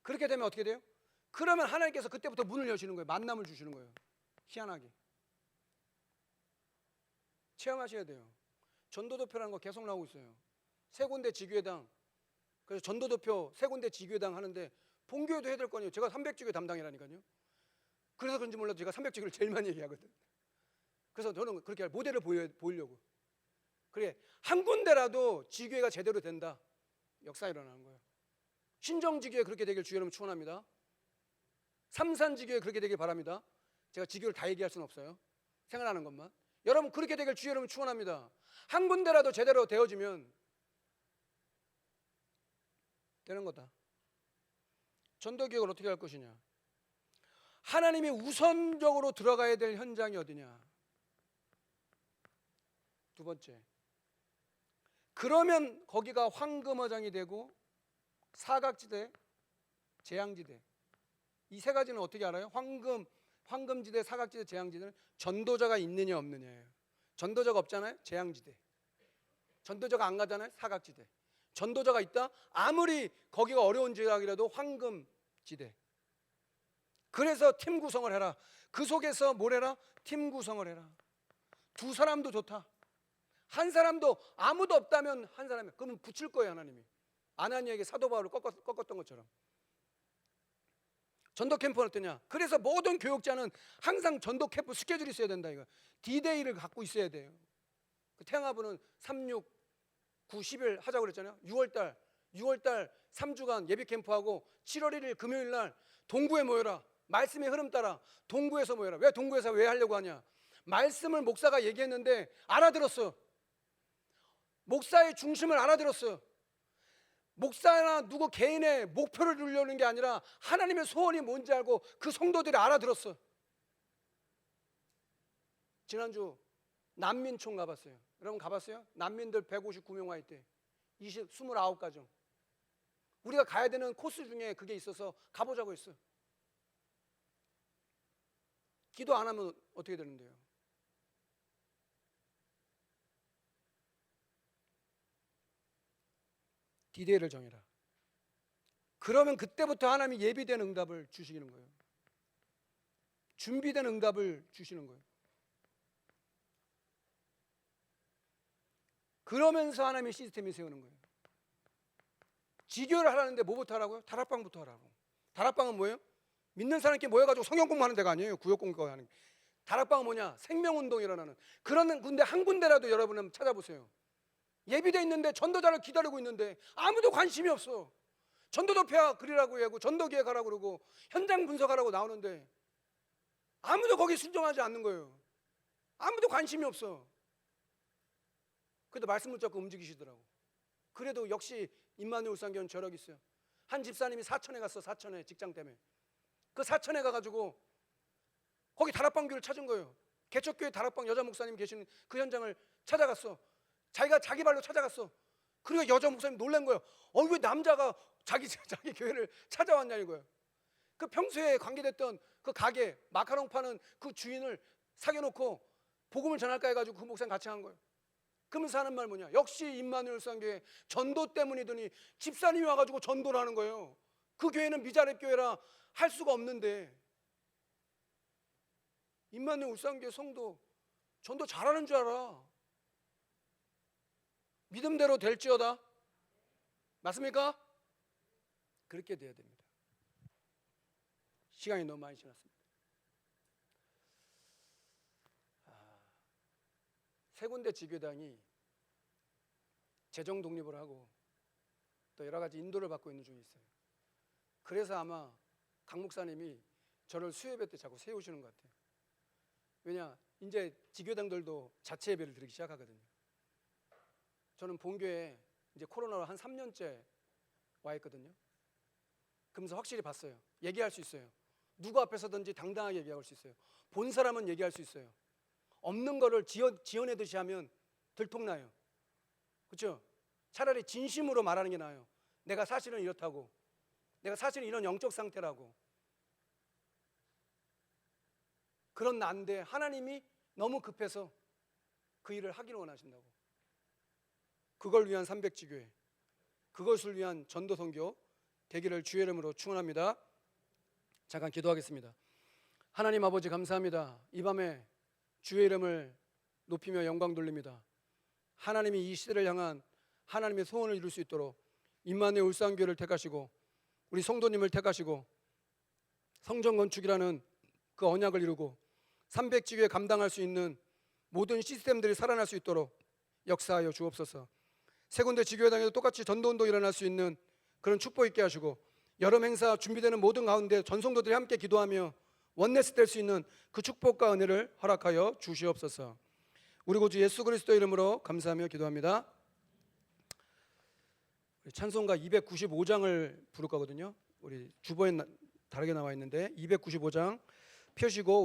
그렇게 되면 어떻게 돼요? 그러면 하나님께서 그때부터 문을 여시는 거예요. 만남을 주시는 거예요. 희한하게. 체험하셔야 돼요. 전도도표라는 거 계속 나오고 있어요. 세 군데 지교회당. 그래서 전도도표 세 군데 지교회당 하는데 본교회도 해야 될 거 아니에요. 제가 300지교회 담당이라니까요. 그래서 그런지 몰라도 제가 300지교회를 제일 많이 얘기하거든. 그래서 저는 그렇게 모델을 보이려고. 그래, 한 군데라도 지교회가 제대로 된다. 역사 일어나는 거예요. 신정지교회 그렇게 되길 주의 이름으로 축원합니다. 삼산지교회 그렇게 되길 바랍니다. 제가 지교를 다 얘기할 수는 없어요. 생각나는 것만. 여러분 그렇게 되길 주의 이름으로 축원합니다. 한 군데라도 제대로 되어지면 되는 거다. 전도교육을 어떻게 할 것이냐. 하나님이 우선적으로 들어가야 될 현장이 어디냐. 두 번째, 그러면 거기가 황금어장이 되고 사각지대, 재앙지대. 이 세 가지는 어떻게 알아요? 황금지대, 사각지대, 재앙지대는 전도자가 있느냐 없느냐예요. 전도자가 없잖아요? 재앙지대. 전도자가 안 가잖아요? 사각지대. 전도자가 있다? 아무리 거기가 어려운 지역이라도 황금지대. 그래서 팀 구성을 해라. 그 속에서 뭘 해라? 팀 구성을 해라. 두 사람도 좋다. 한 사람도 아무도 없다면 한 사람이 그러면 붙일 거예요. 하나님이. 아나니에게 사도 바울을 꺾었던 것처럼. 전도 캠프는 어떠냐? 그래서 모든 교육자는 항상 전도 캠프 스케줄이 있어야 된다. 이거 D-Day를 갖고 있어야 돼요. 그 태양아부는 3, 6, 9, 10일 하자고 그랬잖아요. 6월달 3주간 예비 캠프하고 7월 1일 금요일 날 동구에 모여라. 말씀의 흐름 따라 동구에서 모여라. 왜 동구에서 왜 하려고 하냐? 말씀을 목사가 얘기했는데 알아들었어. 목사의 중심을 알아들었어. 목사나 누구 개인의 목표를 누리려는 게 아니라 하나님의 소원이 뭔지 알고 그 성도들이 알아들었어. 지난주 난민촌 가봤어요. 여러분 가봤어요? 난민들 159명 와 있대. 29가정. 우리가 가야 되는 코스 중에 그게 있어서 가보자고 했어. 기도 안 하면 어떻게 되는데요? D-Day를 정해라. 그러면 그때부터 하나님이 예비된 응답을 주시는 거예요. 준비된 응답을 주시는 거예요. 그러면서 하나님의 시스템이 세우는 거예요. 지교를 하라는데 뭐부터 하라고요? 다락방부터 하라고. 다락방은 뭐예요? 믿는 사람끼리 모여가지고 성경 공부하는 데가 아니에요. 구역 공부하는. 다락방은 뭐냐? 생명운동이 일어나는. 그런 군데 한 군데라도 여러분은 찾아보세요. 예비돼 있는데 전도자를 기다리고 있는데 아무도 관심이 없어. 전도도표야 그리라고 하고 전도기획 하라고 그러고 현장 분석하라고 나오는데 아무도 거기 순종하지 않는 거예요. 아무도 관심이 없어. 그래도 말씀을 잡고 움직이시더라고. 그래도 역시 임마누엘 울산교회는 저력이 있어요. 한 집사님이 사천에 갔어. 사천에 직장 때문에. 그 사천에 가가지고 거기 다락방 교회를 찾은 거예요. 개척교회 다락방 여자 목사님 계시는 그 현장을 찾아갔어. 자기가 자기 발로 찾아갔어. 그리고 여자 목사님 놀란 거예요. 왜 남자가 자기 교회를 찾아왔냐 이거예요. 그 평소에 관계됐던 그 가게 마카롱 파는 그 주인을 사귀어놓고 복음을 전할까 해가지고 그 목사님 같이 한 거예요. 그러면서 하는 말 뭐냐? 역시 임마누엘 울산교회 전도 때문이더니 집사님이 와가지고 전도를 하는 거예요. 그 교회는 미자립 교회라 할 수가 없는데 임마누엘 울산교회 성도 전도 잘하는 줄 알아. 믿음대로 될지어다. 맞습니까? 그렇게 돼야 됩니다. 시간이 너무 많이 지났습니다. 세 군데 지교당이 재정 독립을 하고 또 여러 가지 인도를 받고 있는 중에 있어요. 그래서 아마 강 목사님이 저를 수요예배 때 자꾸 세우시는 것 같아요. 왜냐? 이제 지교당들도 자체 예배를 드리기 시작하거든요. 저는 본교회 이제 코로나로 한 3년째 와 있거든요. 그러면서 확실히 봤어요. 얘기할 수 있어요. 누구 앞에서든지 당당하게 얘기할 수 있어요. 본 사람은 얘기할 수 있어요. 없는 거를 지어내듯이 하면 들통나요. 그렇죠? 차라리 진심으로 말하는 게 나아요. 내가 사실은 이렇다고, 내가 사실은 이런 영적 상태라고. 그런 난데 하나님이 너무 급해서 그 일을 하기를 원하신다고. 그걸 위한 300지교회, 그것을 위한 전도 선교 되기를 주의 이름으로 축원합니다. 잠깐 기도하겠습니다. 하나님 아버지 감사합니다. 이 밤에 주의 이름을 높이며 영광 돌립니다. 하나님이 이 시대를 향한 하나님의 소원을 이룰 수 있도록 임마누엘 울산교회를 택하시고 우리 성도님을 택하시고 성전 건축이라는 그 언약을 이루고 300지교회 감당할 수 있는 모든 시스템들이 살아날 수 있도록 역사하여 주옵소서. 세 군데 지교회당에도 똑같이 전도운동 일어날 수 있는 그런 축복 있게 하시고 여름 행사 준비되는 모든 가운데 전성도들이 함께 기도하며 원네스 될 수 있는 그 축복과 은혜를 허락하여 주시옵소서. 우리 구주 예수 그리스도 이름으로 감사하며 기도합니다. 찬송가 295장을 부를 거거든요. 우리 주보에 다르게 나와 있는데 295장 펴시고